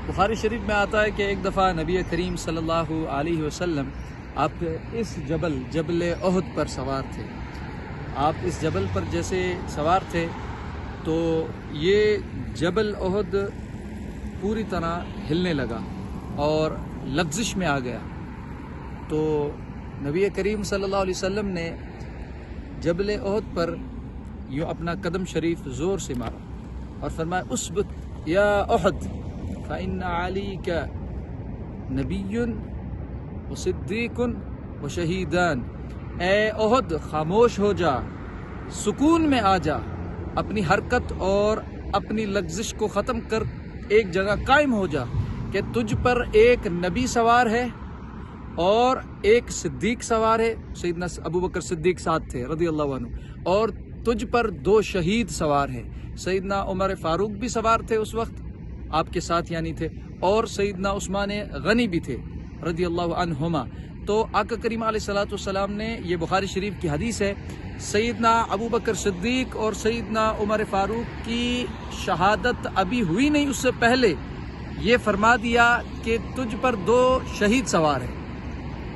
بخاری شریف میں آتا ہے کہ ایک دفعہ نبی کریم صلی اللہ علیہ وسلم آپ اس جبل احد پر سوار تھے۔ آپ اس جبل پر جیسے سوار تھے تو یہ جبل احد پوری طرح ہلنے لگا اور لغزش میں آ گیا۔ تو نبی کریم صلی اللہ علیہ وسلم نے جبل احد پر یوں اپنا قدم شریف زور سے مارا اور فرمایا اثبت یا احد فإن علیک نبی وصدیق وشہیدان، اے احد خاموش ہو جا، سکون میں آ جا، اپنی حرکت اور اپنی لغزش کو ختم کر ایک جگہ قائم ہو جا کہ تجھ پر ایک نبی سوار ہے اور ایک صدیق سوار ہے، سیدنا ابوبکر صدیق ساتھ تھے رضی اللہ عنہ، اور تجھ پر 2 شہید سوار ہیں، سیدنا عمر فاروق بھی سوار تھے اس وقت آپ کے ساتھ یعنی تھے، اور سیدنا عثمان غنی بھی تھے رضی اللہ عنہما۔ تو آقا کریم علیہ الصلوۃ والسلام نے، یہ بخاری شریف کی حدیث ہے، سیدنا ابوبکر صدیق اور سیدنا عمر فاروق کی شہادت ابھی ہوئی نہیں، اس سے پہلے یہ فرما دیا کہ تجھ پر 2 شہید سوار ہیں۔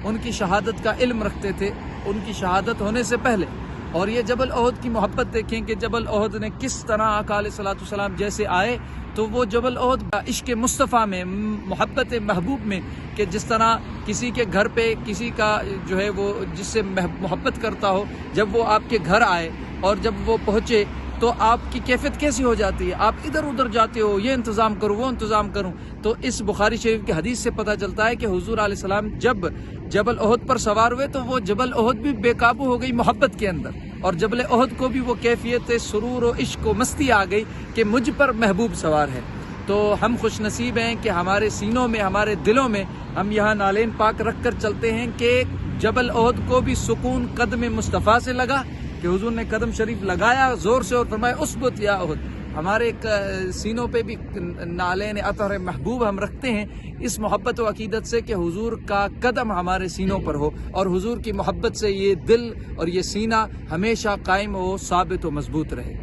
ان کی شہادت کا علم رکھتے تھے ان کی شہادت ہونے سے پہلے۔ اور یہ جبل احد کی محبت دیکھیں کہ جبل احد نے کس طرح آقا علیہ الصلوۃ والسلام جیسے آئے تو وہ جبل احد عشق مصطفیٰ میں، محبت محبوب میں، کہ جس طرح کسی کے گھر پہ کسی کا جو ہے وہ جس سے محبت کرتا ہو، جب وہ آپ کے گھر آئے اور جب وہ پہنچے تو آپ کی کیفیت کیسی ہو جاتی ہے، آپ ادھر ادھر جاتے ہو، یہ انتظام کروں وہ انتظام کروں۔ تو اس بخاری شریف کی حدیث سے پتہ چلتا ہے کہ حضور علیہ السلام جب جبل احد پر سوار ہوئے تو وہ جبل احد بھی بے قابو ہو گئی محبت کے اندر، اور جبل احد کو بھی وہ کیفیت سرور و عشق و مستی آ گئی کہ مجھ پر محبوب سوار ہے۔ تو ہم خوش نصیب ہیں کہ ہمارے سینوں میں، ہمارے دلوں میں ہم یہاں نالین پاک رکھ کر چلتے ہیں کہ جبل احد کو بھی سکون قدم مصطفیٰ سے لگا کہ حضور نے قدم شریف لگایا زور سے اور فرمایا اثبت یا احد۔ ہمارے سینوں پہ بھی نالین عطر محبوب ہم رکھتے ہیں اس محبت و عقیدت سے کہ حضور کا قدم ہمارے سینوں پر ہو، اور حضور کی محبت سے یہ دل اور یہ سینہ ہمیشہ قائم ہو، ثابت و مضبوط رہے۔